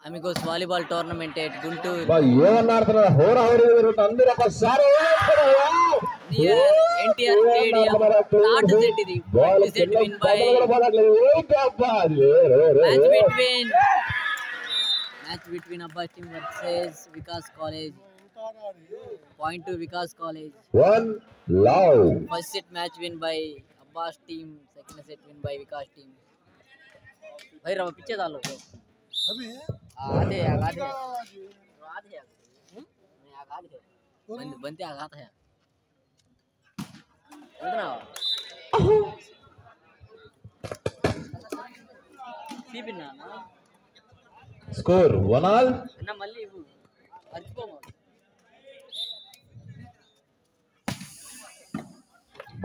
Amigos volleyball tournament at Guntur. Near NTR Stadium. Start set ఇది. Set win by match between Abbas team versus Vikas College. Point to Vikas College. One love. First set match win by Abbas team. Second set win by Vikas team. भाई रवा पीछे डालो अभी आधे आधे आधे मैं आधे बनते आघात है कितना सीबिना Score 1-all. ना मल्ली वो अर्चको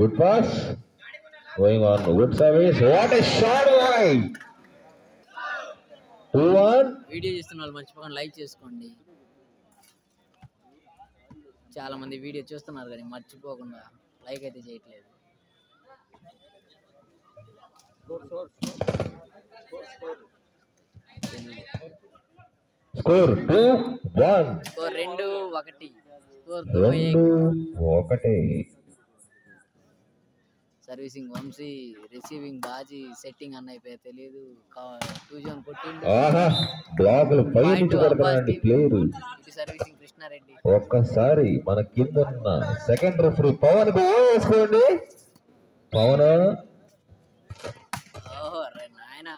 Good pass. Going on. Good service. What a shot, boy. 2-1. Video చూస్తున్న వాళ్ళు మర్చిపోకండి లైక్ చేసుకోండి. చాలా మంది వీడియో చూస్తున్నారు కానీ మర్చిపోకుండా లైక్ అయితే చేయట్లేదు. Score 2-1. Score 2-1. Score 2-1. Servicing Vamshi, receiving Baji, setting అన్నయ్య పేరు తెలియదు. 2 జోన్ కొట్టిండు. ఆహా బ్లాక్లు పై నుంచి కొడతారండి ప్లేయర్. ఇది సర్వీసింగ్ కృష్ణారెడ్డి. ఒక్కసారి మన కింద ఉన్న సెకండ్ రెఫరీ పవన్ కు వేసుకోండి. పవన్ ఓహో నాయనా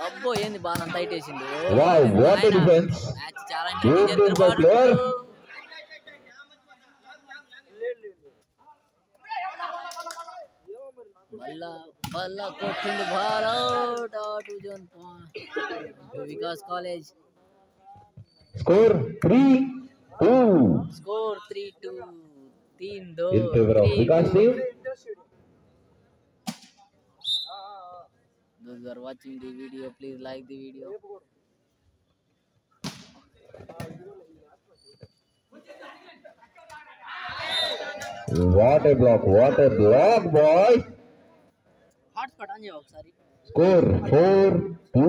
అబ్బో ఏంది బాల్ అంత హైట్ వేసిండు. Wow what a defence. Match చాలా ఇంట్రెస్టింగ్ బల్ల కొట్టిండు ball out. 2 zone Vikas college. Score 3-2. Score 3-2. 3-2 in favor of Vikas team. Those who are watching the video, please like the video. What a block boy. Hotspot on jaw ఒకసారి. Score 4-2.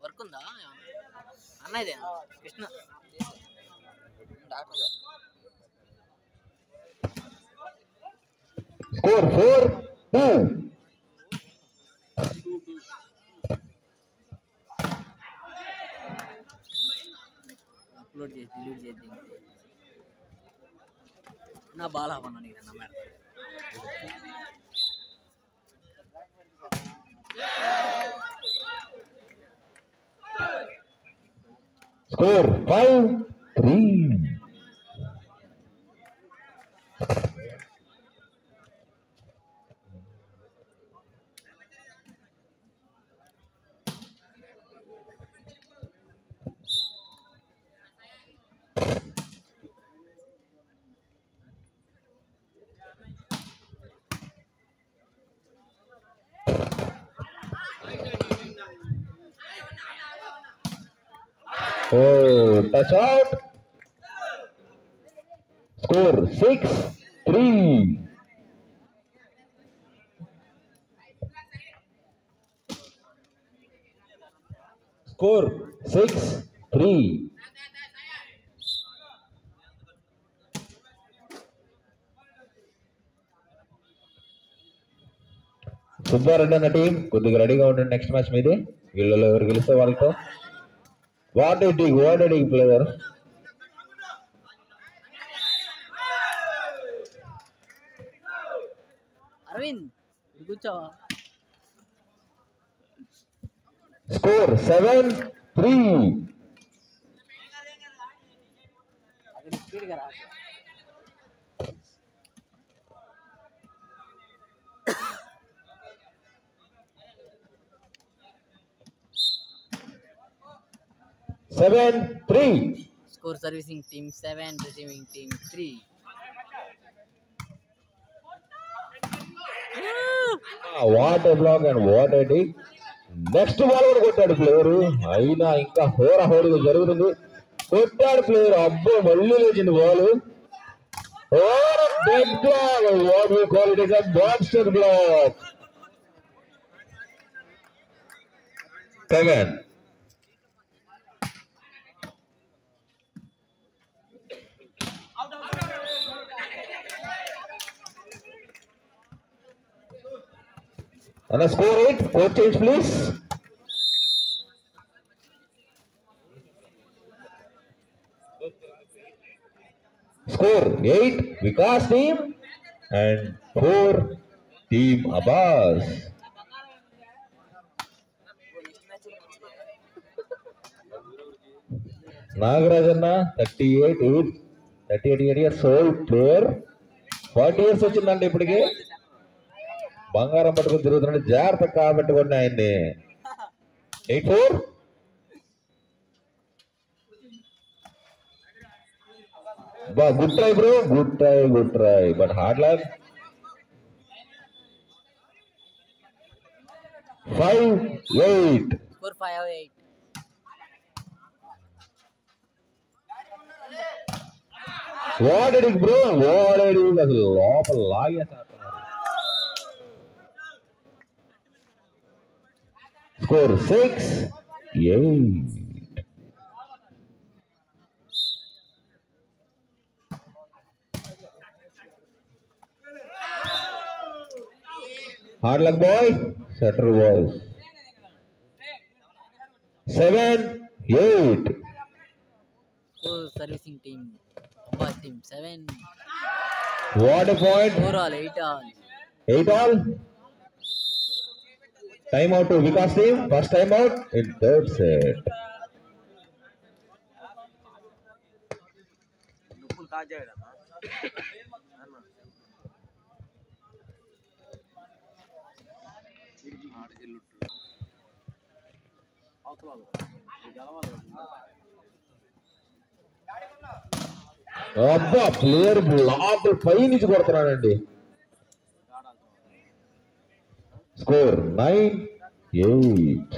Work ఉందా అన్నయ్యదే Krishna doctor Score 4-2. Upload చేసి delete చేద్దాం. నా ball ఆపన్నా నీకు నా madam. Score 5-3. Oh, touch out. Score 6-3. Score 6-3. Subbareddy అన్న టీం కొద్దిగా రెడీగా ఉండండి. నెక్స్ట్ మ్యాచ్ మీదే. వీళ్ళలో ఎవరు గెలిస్తే వాళ్ళతో. What a dig player. Arvind కూర్చోవా. స్కోర్ 7-3. అక్కడ స్పీడ్గా రా. Score servicing team 7, receiving team 3. What a block and what a dig. Next ball కూడా కొట్టాడు ప్లేయర్. అయినా ఇంకా హోరాహోరీగా జరుగుతుంది. కొట్టాడు ప్లేయర్. అబ్బో మళ్ళీ లేచింది ball. big block, what we call it as a monster block. 7. And a score 8. Court change, please. Score 8. Vikas team and 4 team Abbas. Nagarajanna 38 years old player. 40 years వచ్చిందండి ఇప్పటికి. బంగారం పట్టుకుని తిరుగుతున్నాడు. జాగ్రత్త కాబట్టుకోండి ఆయన్ని. 8-4. Good try, bro. Good try. But hard luck. 5-8. Score 5-8. What did it, bro? What did it? That's a lot of lies. Score 6-8. Hard luck, boy. Setter boys. 7-8. Servicing team. Abbas team 7. What a point. 4 all, 8 all. 8 all. Time out to Vikas team. First time out in third set. అబ్బా player black పై నుంచి కొడుతున్నాడండి. Score 9-8.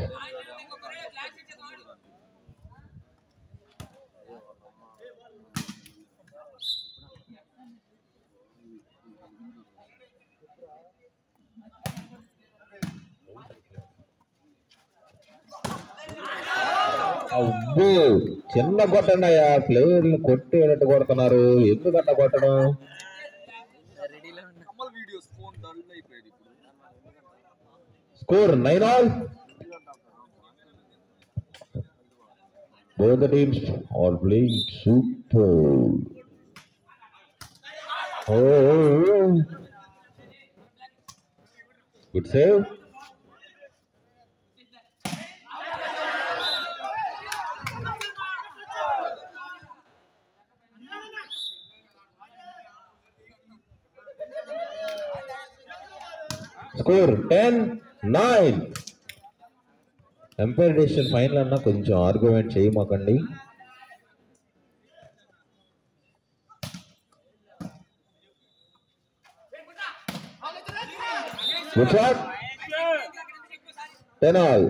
అబ్బో చిన్న కొట్టండియా. ప్లేయర్లు కొట్టేటట్టు కొడుతున్నారు. ఎందుకంట కొట్టడం? Score 9 all. Both the teams are playing super. Oh, good save. Score 10-9. Umpire decision final అన్న కొంచెం ఆర్గ్యుమెంట్ చేయమాకండి. Good shot. 10 all.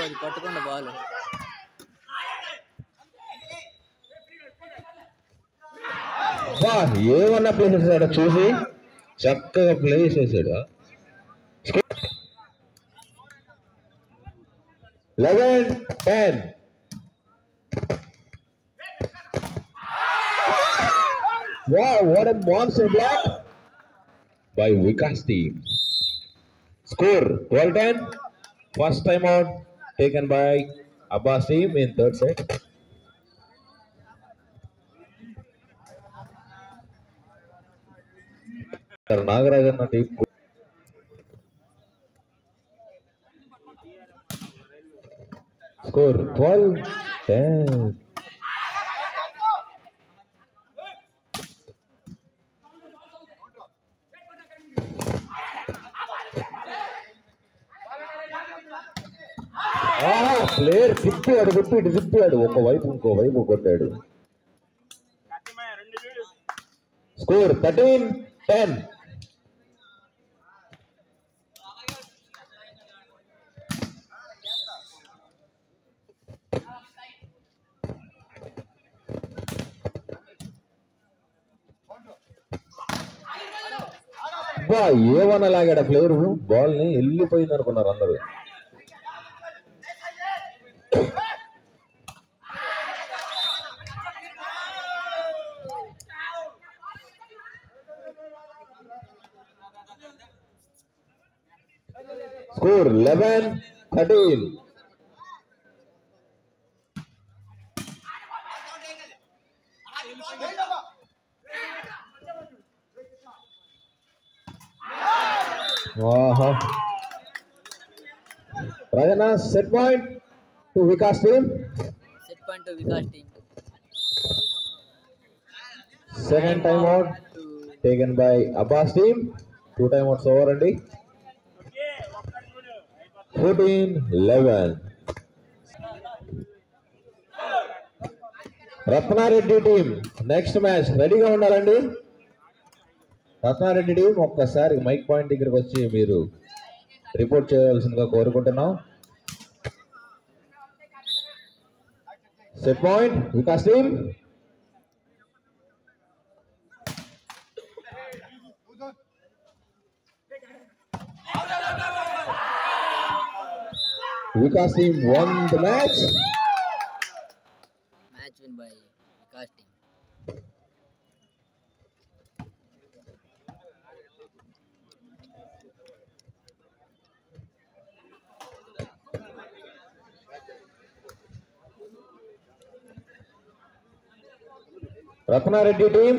అది పట్టుకున్న బాల్. ఏమన్నా ప్లేస్ వేసాడు చూసి చక్కగా ప్లేస్ వేసాడు. 11-10. Wow, what a monster block by Vikas team. Score 12-10. First time out taken by Abbas team in third set. Nagarajanna team. Score 12-10. Player తిప్పాడు. ఒకవైపు ఇంకోవైపు కొట్టాడు. Score 13-10. ఏమన్నా లాగాడ ప్లేయర్ బాల్ ని వెళ్ళిపోయింది అనుకున్నారు అందరూ. Score 11-13. Rajana, set point to Vikas team. Set point to Vikas team. Second time out taken by Abbas team. 2 timeouts over andi. 14-11. Ratna Reddy team next match రెడీగా ఉండాలండి. రత్నారెడ్డి టీం ఒక్కసారి మైక్ పాయింట్ దగ్గరికి వచ్చి మీరు రిపోర్ట్ చేయవలసిందిగా కోరుకుంటున్నాం. Set point Vikas team. Vikas team won the match. Match win by Vikas team. Ratnareddy team.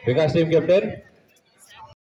Vikas team captain.